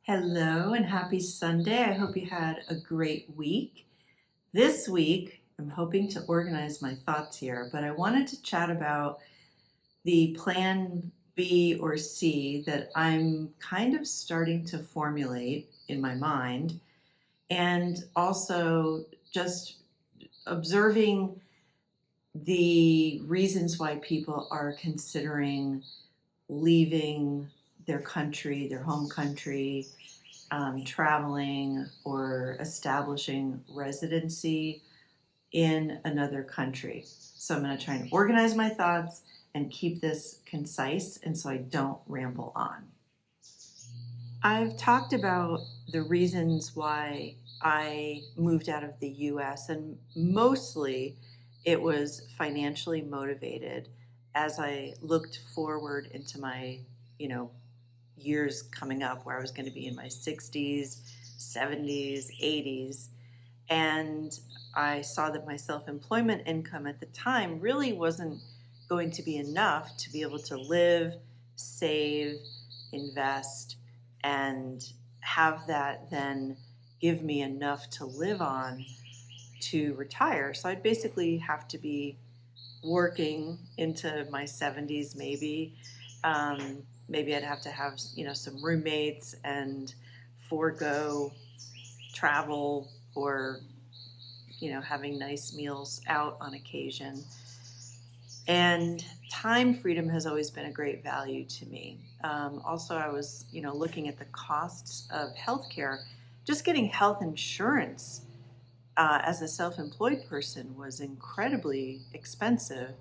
Hello and happy Sunday. I hope you had a great week. This week, I'm hoping to organize my thoughts here, but I wanted to chat about the plan B or C that I'm kind of starting to formulate in my mind, and also just observing the reasons why people are considering leaving their country, their home country, traveling or establishing residency in another country. So I'm going to try and organize my thoughts and keep this concise and so I don't ramble on. I've talked about the reasons why I moved out of the US, and mostly it was financially motivated as I looked forward into my, years coming up where I was going to be in my 60s, 70s, 80s. And I saw that my self-employment income at the time really wasn't going to be enough to be able to live, save, invest, and have that then give me enough to live on to retire. So I'd basically have to be working into my 70s maybe. Maybe I'd have to have, some roommates and forego travel or, having nice meals out on occasion. And time freedom has always been a great value to me. Also, I was, looking at the costs of healthcare. Just getting health insurance as a self-employed person was incredibly expensive.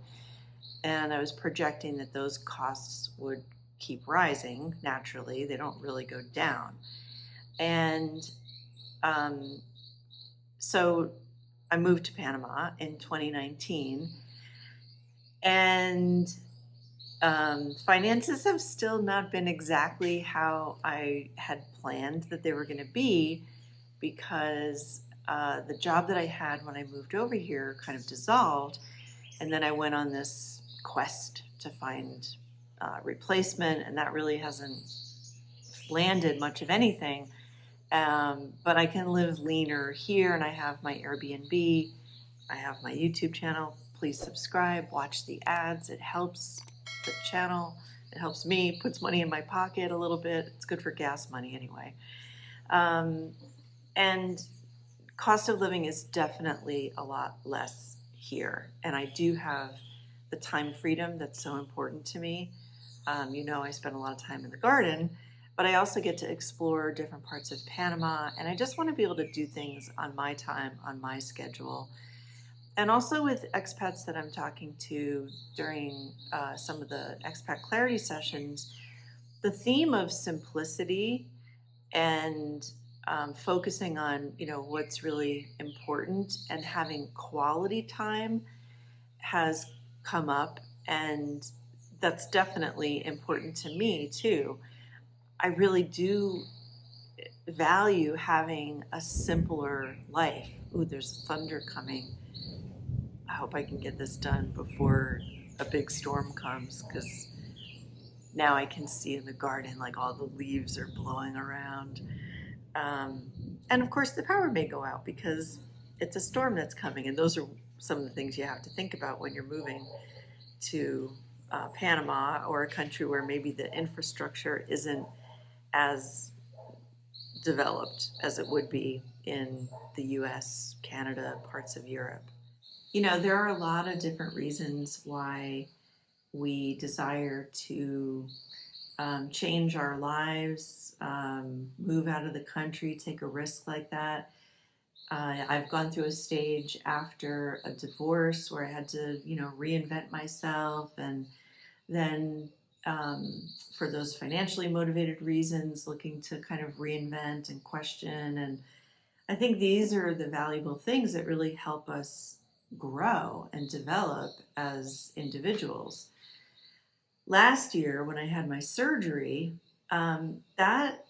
And I was projecting that those costs would keep rising naturally. They don't really go down. And so I moved to Panama in 2019. And finances have still not been exactly how I had planned that they were going to be, because the job that I had when I moved over here kind of dissolved. And then I went on this quest to find replacement, and that really hasn't landed much of anything. But I can live leaner here, and I have my Airbnb, I have my YouTube channel. Please subscribe, watch the ads. It helps the channel, it helps me, puts money in my pocket a little bit. It's good for gas money anyway. And cost of living is definitely a lot less here, and I do have the time freedom that's so important to me. I spend a lot of time in the garden, but I also get to explore different parts of Panama, and I just want to be able to do things on my time, on my schedule. And also with expats that I'm talking to during some of the Expat Clarity Sessions, the theme of simplicity and focusing on, what's really important and having quality time has come up, and that's definitely important to me too. I really do value having a simpler life. Ooh, there's thunder coming. I hope I can get this done before a big storm comes, because now I can see in the garden like all the leaves are blowing around. And of course the power may go out because it's a storm that's coming, and those are some of the things you have to think about when you're moving to Panama, or a country where maybe the infrastructure isn't as developed as it would be in the US, Canada, parts of Europe. There are a lot of different reasons why we desire to change our lives, move out of the country, take a risk like that. I've gone through a stage after a divorce where I had to, reinvent myself, and then for those financially motivated reasons, looking to kind of reinvent and question. And I think these are the valuable things that really help us grow and develop as individuals. Last year, when I had my surgery, that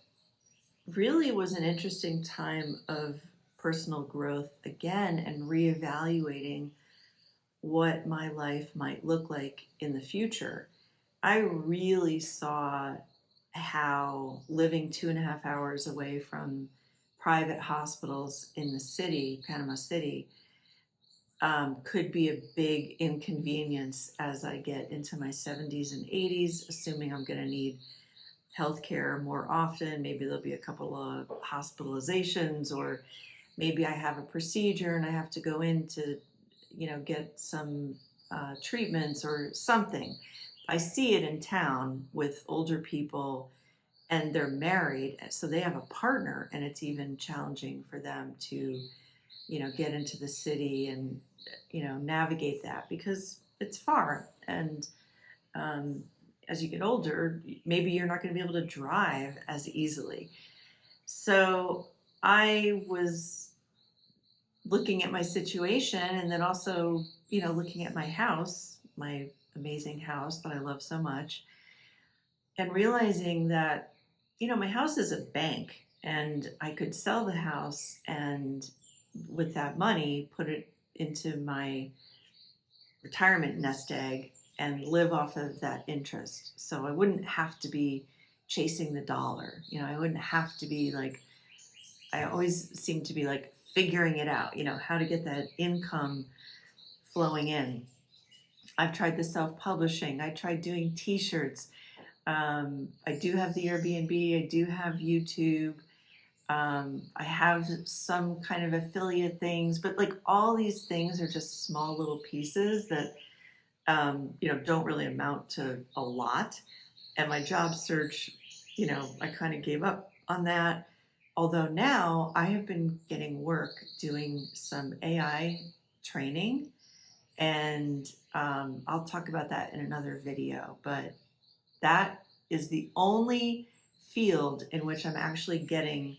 really was an interesting time of personal growth again, and reevaluating what my life might look like in the future. I really saw how living 2.5 hours away from private hospitals in the city, Panama City, could be a big inconvenience as I get into my 70s and 80s, assuming I'm going to need healthcare more often. Maybe there'll be a couple of hospitalizations, or maybe I have a procedure and I have to go in to, get some treatments or something. I see it in town with older people, and they're married, so they have a partner, and it's even challenging for them to, get into the city and, navigate that because it's far. And as you get older, maybe you're not going to be able to drive as easily. So I was looking at my situation, and then also, looking at my house, my amazing house that I love so much, and realizing that, my house is a bank, and I could sell the house and with that money put it into my retirement nest egg and live off of that interest. So I wouldn't have to be chasing the dollar. I wouldn't have to be like, I always seem to be like figuring it out, how to get that income flowing in. I've tried the self-publishing. I tried doing t-shirts. I do have the Airbnb. I do have YouTube. I have some kind of affiliate things, but like all these things are just small little pieces that, don't really amount to a lot. And my job search, I kind of gave up on that. Although now I have been getting work doing some AI training, and I'll talk about that in another video, but that is the only field in which I'm actually getting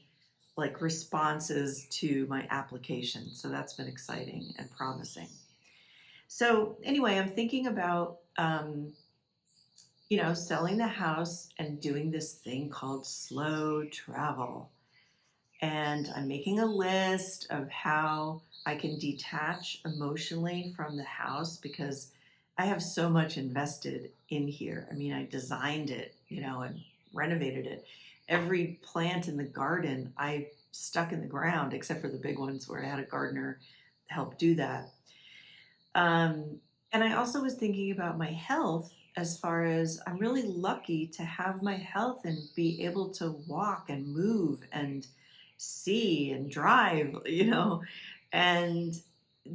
like responses to my application. So that's been exciting and promising. So anyway, I'm thinking about, selling the house and doing this thing called slow travel. And I'm making a list of how I can detach emotionally from the house because I have so much invested in here. I mean, I designed it, and renovated it. Every plant in the garden I stuck in the ground, except for the big ones where I had a gardener help do that. And I also was thinking about my health, as far as I'm really lucky to have my health and be able to walk and move and see and drive, and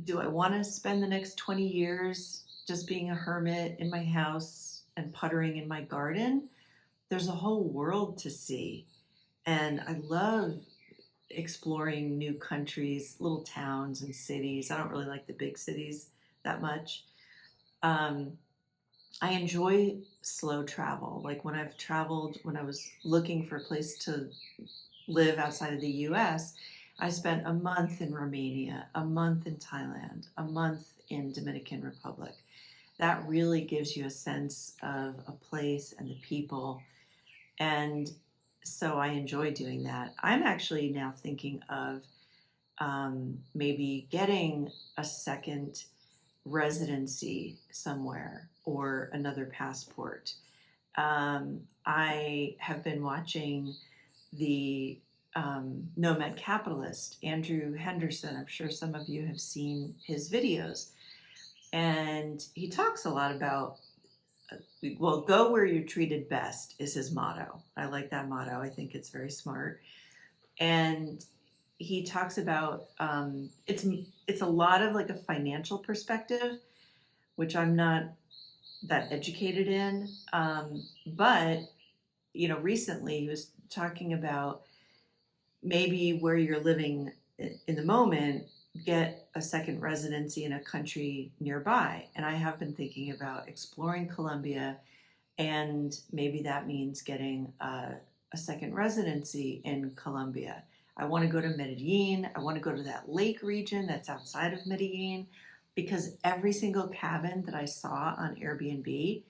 do I want to spend the next 20 years just being a hermit in my house and puttering in my garden? There's a whole world to see. And I love exploring new countries, little towns and cities. I don't really like the big cities that much. I enjoy slow travel. Like when I've traveled, when I was looking for a place to live outside of the US, I spent a month in Romania, a month in Thailand, a month in Dominican Republic. That really gives you a sense of a place and the people. And so I enjoy doing that. I'm actually now thinking of maybe getting a second residency somewhere or another passport. I have been watching the Nomad Capitalist, Andrew Henderson. I'm sure some of you have seen his videos. And he talks a lot about, go where you're treated best is his motto. I like that motto. I think it's very smart. And he talks about, it's a lot of like a financial perspective, which I'm not that educated in. But, recently he was talking about maybe where you're living in the moment, get a second residency in a country nearby. And I have been thinking about exploring Colombia, and maybe that means getting a second residency in Colombia. I want to go to Medellin. I want to go to that lake region that's outside of Medellin, because every single cabin that I saw on Airbnb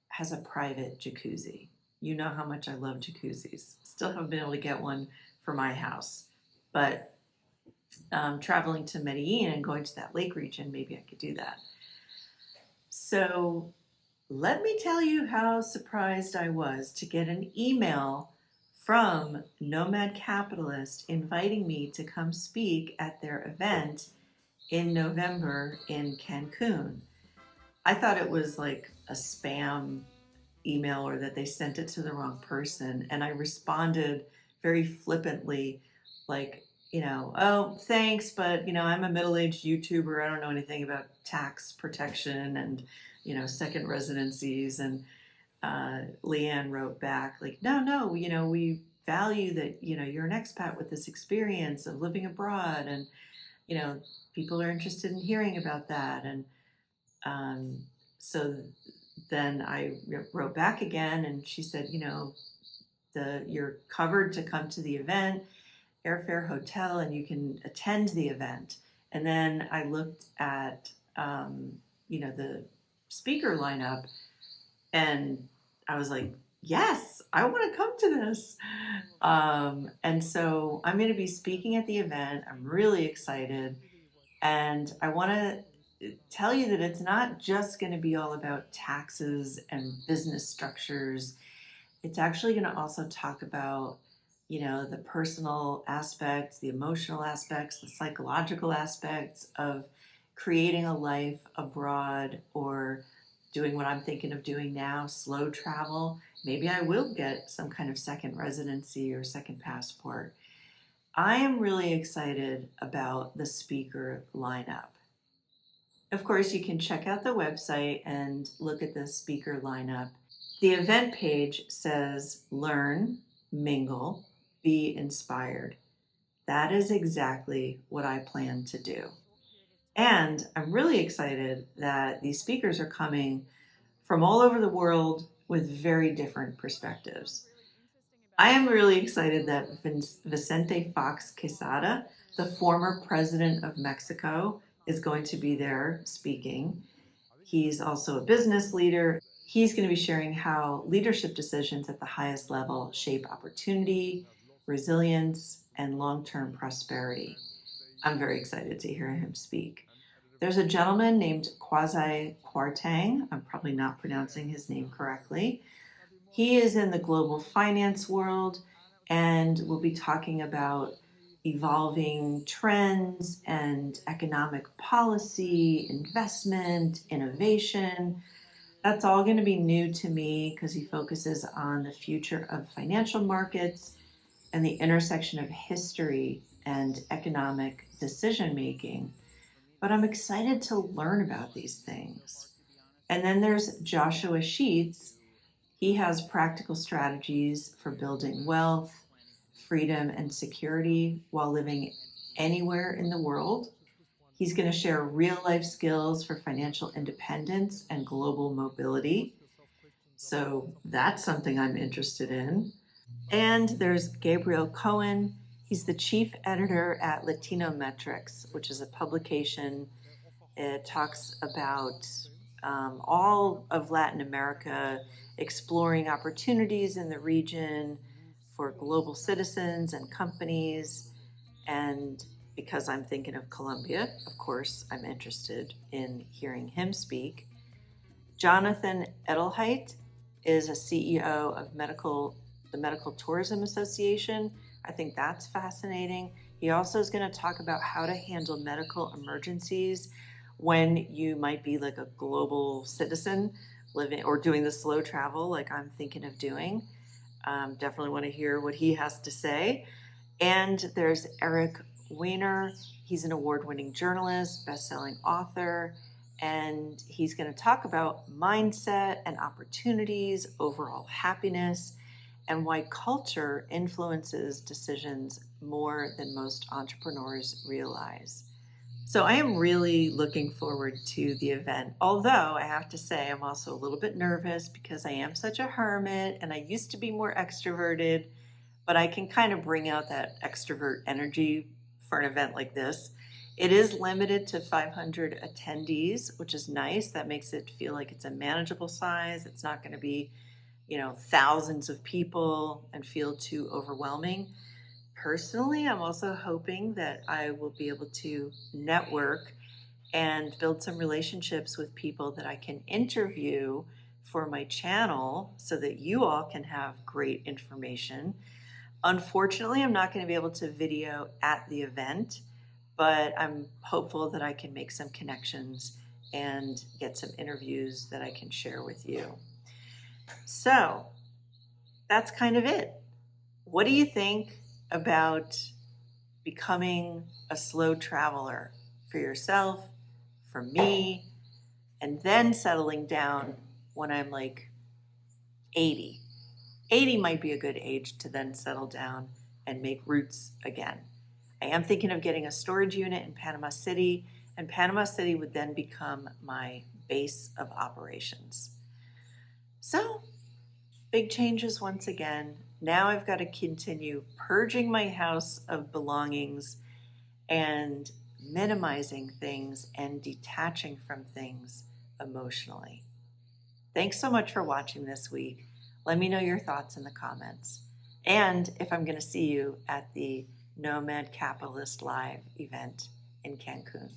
has a private jacuzzi. You know how much I love jacuzzis. Still haven't been able to get one for my house, but traveling to Medellin and going to that lake region, maybe I could do that. So let me tell you how surprised I was to get an email from Nomad Capitalist inviting me to come speak at their event in November in Cancun. I thought it was like a spam email or that they sent it to the wrong person. And I responded very flippantly, like, oh, thanks, but, I'm a middle-aged YouTuber. I don't know anything about tax protection and, second residencies. And Leanne wrote back, like, no, we value that, you're an expat with this experience of living abroad. And, people are interested in hearing about that. And so then I wrote back again, and she said, you're covered to come to the event, airfare, hotel, and you can attend the event. And then I looked at, the speaker lineup, and I was like, yes, I want to come to this. And so I'm going to be speaking at the event. I'm really excited. And I want to tell you that it's not just going to be all about taxes and business structures. It's actually going to also talk about, the personal aspects, the emotional aspects, the psychological aspects of creating a life abroad, or doing what I'm thinking of doing now, slow travel. Maybe I will get some kind of second residency or second passport. I am really excited about the speaker lineup. Of course, you can check out the website and look at the speaker lineup. The event page says learn, mingle, be inspired. That is exactly what I plan to do. And I'm really excited that these speakers are coming from all over the world with very different perspectives. I am really excited that Vicente Fox Quesada, the former president of Mexico, is going to be there speaking. He's also a business leader. He's going to be sharing how leadership decisions at the highest level shape opportunity, resilience, and long-term prosperity. I'm very excited to hear him speak. There's a gentleman named Kwasi Kwarteng. I'm probably not pronouncing his name correctly. He is in the global finance world and will be talking about evolving trends and economic policy, investment, innovation. That's all going to be new to me because he focuses on the future of financial markets and the intersection of history and economic decision making. But I'm excited to learn about these things. And then there's Joshua Sheets. He has practical strategies for building wealth, freedom, and security while living anywhere in the world. He's going to share real-life skills for financial independence and global mobility. So that's something I'm interested in. And there's Gabriel Cohen. He's the chief editor at Latino Metrics, which is a publication. It talks about all of Latin America, exploring opportunities in the region for global citizens and companies. And because I'm thinking of Colombia, of course, I'm interested in hearing him speak. Jonathan Edelheit is a CEO of the Medical Tourism Association. I think that's fascinating. He also is going to talk about how to handle medical emergencies when you might be like a global citizen living or doing the slow travel like I'm thinking of doing. Definitely want to hear what he has to say. And there's Eric Weiner. He's an award-winning journalist, best-selling author, and he's going to talk about mindset and opportunities, overall happiness, and why culture influences decisions more than most entrepreneurs realize. So I am really looking forward to the event, although I have to say I'm also a little bit nervous because I am such a hermit and I used to be more extroverted, but I can kind of bring out that extrovert energy for an event like this. It is limited to 500 attendees, which is nice. That makes it feel like it's a manageable size. It's not going to be, thousands of people and feel too overwhelming. Personally, I'm also hoping that I will be able to network and build some relationships with people that I can interview for my channel so that you all can have great information. Unfortunately, I'm not going to be able to video at the event, but I'm hopeful that I can make some connections and get some interviews that I can share with you. So that's kind of it. What do you think about becoming a slow traveler for yourself, for me, and then settling down when I'm like 80? 80 might be a good age to then settle down and make roots again. I am thinking of getting a storage unit in Panama City, and Panama City would then become my base of operations. So, big changes once again. Now I've got to continue purging my house of belongings and minimizing things and detaching from things emotionally. Thanks so much for watching this week. Let me know your thoughts in the comments. And if I'm going to see you at the Nomad Capitalist Live event in Cancun.